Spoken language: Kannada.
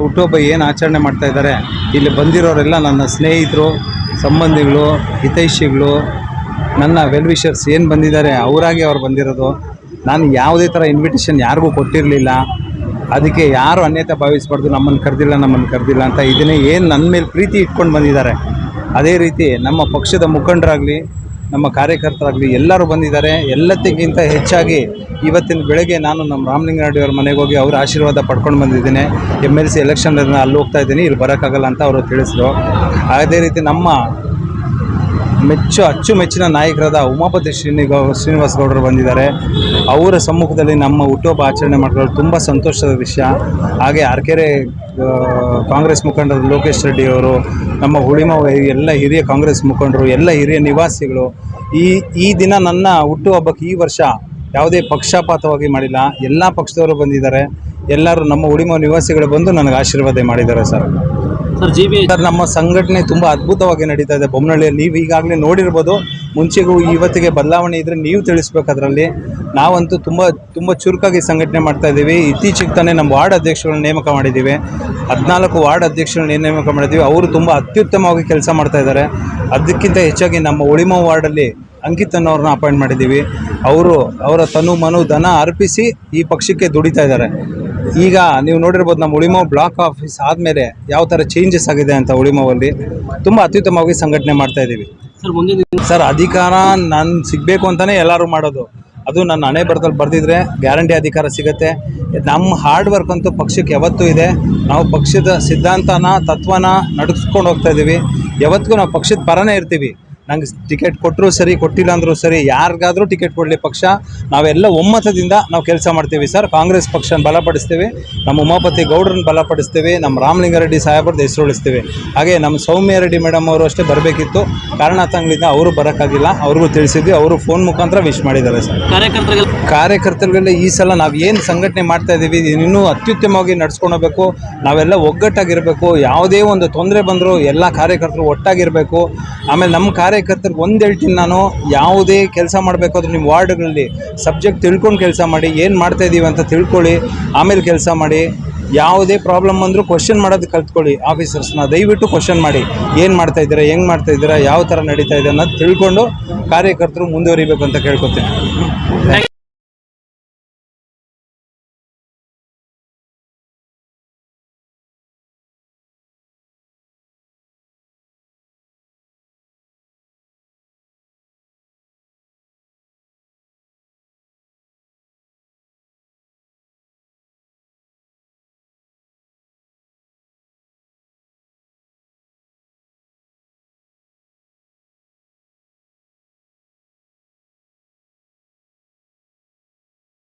ಹುಟ್ಟುಹಬ್ಬ ಏನು ಆಚರಣೆ ಮಾಡ್ತಾ ಇದ್ದಾರೆ, ಇಲ್ಲಿ ಬಂದಿರೋರೆಲ್ಲ ನನ್ನ ಸ್ನೇಹಿತರು, ಸಂಬಂಧಿಗಳು, ಹಿತೈಷಿಗಳು, ನನ್ನ ವೆಲ್ ವಿಷರ್ಸ್ ಏನು ಬಂದಿದ್ದಾರೆ ಅವರಾಗಿ ಅವ್ರು ಬಂದಿರೋದು. ನಾನು ಯಾವುದೇ ಥರ ಇನ್ವಿಟೇಷನ್ ಯಾರಿಗೂ ಕೊಟ್ಟಿರಲಿಲ್ಲ. ಅದಕ್ಕೆ ಯಾರು ಅನ್ಯತೆ ಭಾವಿಸಬಾರ್ದು, ನಮ್ಮನ್ನು ಕರೆದಿಲ್ಲ ಅಂತ. ಇದನ್ನೇ ಏನು ನನ್ನ ಮೇಲೆ ಪ್ರೀತಿ ಇಟ್ಕೊಂಡು ಬಂದಿದ್ದಾರೆ. ಅದೇ ರೀತಿ ನಮ್ಮ ಪಕ್ಷದ ಮುಖಂಡರಾಗಲಿ, ನಮ್ಮ ಕಾರ್ಯಕರ್ತರಾಗಲಿ ಎಲ್ಲರೂ ಬಂದಿದ್ದಾರೆ. ಎಲ್ಲದಕ್ಕಿಂತ ಹೆಚ್ಚಾಗಿ ಇವತ್ತಿನ ಬೆಳಗ್ಗೆ ನಾನು ನಮ್ಮ ರಾಮಲಿಂಗಾರೆಡ್ಡಿ ಅವ್ರ ಮನೆಗೆ ಹೋಗಿ ಅವ್ರ ಆಶೀರ್ವಾದ ಪಡ್ಕೊಂಡು ಬಂದಿದ್ದೀನಿ. MLC ಎಲೆಕ್ಷನ್ ಅಲ್ಲಿ ಹೋಗ್ತಾ ಇದ್ದೀನಿ, ಇಲ್ಲಿ ಬರೋಕ್ಕಾಗಲ್ಲ ಅಂತ ಅವರು ತಿಳಿಸಿದ್ರು. ಅದೇ ರೀತಿ ನಮ್ಮ ಅಚ್ಚುಮೆಚ್ಚಿನ ನಾಯಕರಾದ ಉಮಾಪತಿ ಶ್ರೀನಿವಾಸ್ ಗೌಡರು ಬಂದಿದ್ದಾರೆ. ಅವರ ಸಮ್ಮುಖದಲ್ಲಿ ನಮ್ಮ ಹುಟ್ಟುಹಬ್ಬ ಆಚರಣೆ ಮಾಡ್ಕೊಳ್ಳೋದು ತುಂಬ ಸಂತೋಷದ ವಿಷಯ. ಹಾಗೆ ಅರಕೆರೆ ಕಾಂಗ್ರೆಸ್ ಮುಖಂಡರು ಲೋಕೇಶ್ ರೆಡ್ಡಿ ಅವರು, ನಮ್ಮ ಹುಳಿಮಾವು ಎಲ್ಲ ಹಿರಿಯ ಕಾಂಗ್ರೆಸ್ ಮುಖಂಡರು, ಎಲ್ಲ ಹಿರಿಯ ನಿವಾಸಿಗಳು ಈ ದಿನ ನನ್ನ ಹುಟ್ಟುಹಬ್ಬಕ್ಕೆ ಈ ವರ್ಷ ಯಾವುದೇ ಪಕ್ಷಪಾತವಾಗಿ ಮಾಡಿಲ್ಲ. ಎಲ್ಲ ಪಕ್ಷದವರು ಬಂದಿದ್ದಾರೆ. ಎಲ್ಲರೂ ನಮ್ಮ ಹುಳಿಮಾವು ನಿವಾಸಿಗಳು ಬಂದು ನನಗೆ ಆಶೀರ್ವಾದ ಮಾಡಿದ್ದಾರೆ ಸರ್. ಸರ್, ನಮ್ಮ ಸಂಘಟನೆ ತುಂಬ ಅದ್ಭುತವಾಗಿ ನಡೀತಾ ಇದೆ ಬೊಮ್ಮನಹಳ್ಳಿಯಲ್ಲಿ. ನೀವು ಈಗಾಗಲೇ ನೋಡಿರ್ಬೋದು. ಮುಂಚೆಗೂ ಇವತ್ತಿಗೆ ಬದಲಾವಣೆ ಇದ್ದರೆ ನೀವು ತಿಳಿಸ್ಬೇಕು. ಅದರಲ್ಲಿ ನಾವಂತೂ ತುಂಬ ಚುರುಕಾಗಿ ಸಂಘಟನೆ ಮಾಡ್ತಾ ಇದ್ದೀವಿ. ಇತ್ತೀಚೆಗೆ ತಾನೇ ನಮ್ಮ ವಾರ್ಡ್ ಅಧ್ಯಕ್ಷಗಳನ್ನ ನೇಮಕ ಮಾಡಿದ್ದೀವಿ. 14 ವಾರ್ಡ್ ಅಧ್ಯಕ್ಷಗಳನ್ನ ನೇಮಕ ಮಾಡಿದ್ದೀವಿ. ಅವರು ತುಂಬ ಅತ್ಯುತ್ತಮವಾಗಿ ಕೆಲಸ ಮಾಡ್ತಾ ಇದ್ದಾರೆ. ಅದಕ್ಕಿಂತ ಹೆಚ್ಚಾಗಿ ನಮ್ಮ ಹುಳಿಮಾವು ವಾರ್ಡಲ್ಲಿ ಅಂಕಿತ್ ಅನ್ನೋರನ್ನ ಅಪಾಯಿಂಟ್ ಮಾಡಿದ್ದೀವಿ. ಅವರ ತನು ಮನು ಧನ ಅರ್ಪಿಸಿ ಈ ಪಕ್ಷಕ್ಕೆ ದುಡಿತಾ ಇದ್ದಾರೆ. ಈಗ ನೀವು ನೋಡಿರ್ಬೋದು, ನಮ್ಮ ಹುಳಿಮಾವು ಬ್ಲಾಕ್ ಆಫೀಸ್ ಆದಮೇಲೆ ಯಾವ ಥರ ಚೇಂಜಸ್ ಆಗಿದೆ ಅಂತ. ಹುಳಿಮಾವಲ್ಲಿ ತುಂಬ ಅತ್ಯುತ್ತಮವಾಗಿ ಸಂಘಟನೆ ಮಾಡ್ತಾ ಇದ್ದೀವಿ ಸರ್. ಅಧಿಕಾರ ನಾನು ಸಿಗಬೇಕು ಅಂತಲೇ ಎಲ್ಲರೂ ಮಾಡೋದು. ಅದು ನನ್ನ ಹಣೆ ಬರದಲ್ಲಿ ಬರ್ದಿದ್ರೆ ಗ್ಯಾರಂಟಿ ಅಧಿಕಾರ ಸಿಗುತ್ತೆ. ನಮ್ಮ ಹಾರ್ಡ್ ವರ್ಕ್ ಅಂತೂ ಪಕ್ಷಕ್ಕೆ ಯಾವತ್ತೂ ಇದೆ. ನಾವು ಪಕ್ಷದ ಸಿದ್ಧಾಂತನ ತತ್ವನ ನಡೆಸ್ಕೊಂಡು ಹೋಗ್ತಾ ಇದ್ದೀವಿ. ಯಾವತ್ತಿಗೂ ನಾವು ಪಕ್ಷದ ಪರನೇ ಇರ್ತೀವಿ. ನಂಗೆ ಟಿಕೆಟ್ ಕೊಟ್ಟರು ಸರಿ, ಕೊಟ್ಟಿಲ್ಲ ಅಂದರೂ ಸರಿ, ಯಾರಿಗಾದರೂ ಟಿಕೆಟ್ ಕೊಡಲಿ ಪಕ್ಷ, ನಾವೆಲ್ಲ ಒಮ್ಮತದಿಂದ ನಾವು ಕೆಲಸ ಮಾಡ್ತೀವಿ ಸರ್. ಕಾಂಗ್ರೆಸ್ ಪಕ್ಷನ ಬಲಪಡಿಸ್ತೀವಿ, ನಮ್ಮ ಉಮಾಪತಿ ಗೌಡ್ರನ್ನ ಬಲಪಡಿಸ್ತೀವಿ, ನಮ್ಮ ರಾಮಲಿಂಗಾರೆಡ್ಡಿ ಸಾಹೇಬ್ರದ್ದು ಹೆಸರು ಉಳಿಸ್ತೀವಿ. ಹಾಗೆ ನಮ್ಮ ಸೌಮ್ಯ ರೆಡ್ಡಿ ಮೇಡಮ್ ಅವರು ಅಷ್ಟೇ ಬರಬೇಕಿತ್ತು, ಕಾರಣಾಂತರಗಳಿಂದ ಅವರು ಬರೋಕ್ಕಾಗಿಲ್ಲ. ಅವ್ರಿಗೂ ತಿಳಿಸಿದ್ವಿ, ಅವರು ಫೋನ್ ಮುಖಾಂತರ ವಿಶ್ ಮಾಡಿದ್ದಾರೆ ಸರ್. ಕಾರ್ಯಕರ್ತರುಗಳಿಗೆ ಈ ಸಲ ನಾವು ಏನು ಸಂಘಟನೆ ಮಾಡ್ತಾ ಇದ್ದೀವಿ ಇನ್ನೂ ಅತ್ಯುತ್ತಮವಾಗಿ ನಡ್ಸ್ಕೊಂಡು ಹೋಗಬೇಕು. ನಾವೆಲ್ಲ ಒಗ್ಗಟ್ಟಾಗಿರಬೇಕು. ಯಾವುದೇ ಒಂದು ತೊಂದರೆ ಬಂದರೂ ಎಲ್ಲ ಕಾರ್ಯಕರ್ತರು ಒಟ್ಟಾಗಿರಬೇಕು. ಆಮೇಲೆ ನಮ್ಮ ಕಾರ್ಯಕರ್ತರಿಗೆ ಒಂದು ಹೇಳ್ತೀನಿ ನಾನು, ಯಾವುದೇ ಕೆಲಸ ಮಾಡಬೇಕಾದ್ರೂ ನಿಮ್ಮ ವಾರ್ಡ್ಗಳಲ್ಲಿ ಸಬ್ಜೆಕ್ಟ್ ತಿಳ್ಕೊಂಡು ಕೆಲಸ ಮಾಡಿ, ಏನು ಮಾಡ್ತಾ ಇದ್ದೀವಿ ಅಂತ ತಿಳ್ಕೊಳ್ಳಿ, ಆಮೇಲೆ ಕೆಲಸ ಮಾಡಿ. ಯಾವುದೇ ಪ್ರಾಬ್ಲಮ್ ಅಂದರೂ ಕ್ವಶನ್ ಮಾಡೋದು ಕಲ್ತ್ಕೊಳ್ಳಿ. ಆಫೀಸರ್ಸ್ನ ದಯವಿಟ್ಟು ಕ್ವಶನ್ ಮಾಡಿ, ಏನು ಮಾಡ್ತಾ ಇದ್ದೀರಾ, ಹೆಂಗೆ ಮಾಡ್ತಾ ಇದ್ದೀರಾ, ಯಾವ ಥರ ನಡೀತಾ ಇದೆ ಅನ್ನೋದು ತಿಳ್ಕೊಂಡು ಕಾರ್ಯಕರ್ತರು ಮುಂದುವರಿಬೇಕು ಅಂತ ಕೇಳ್ಕೊತೀನಿ.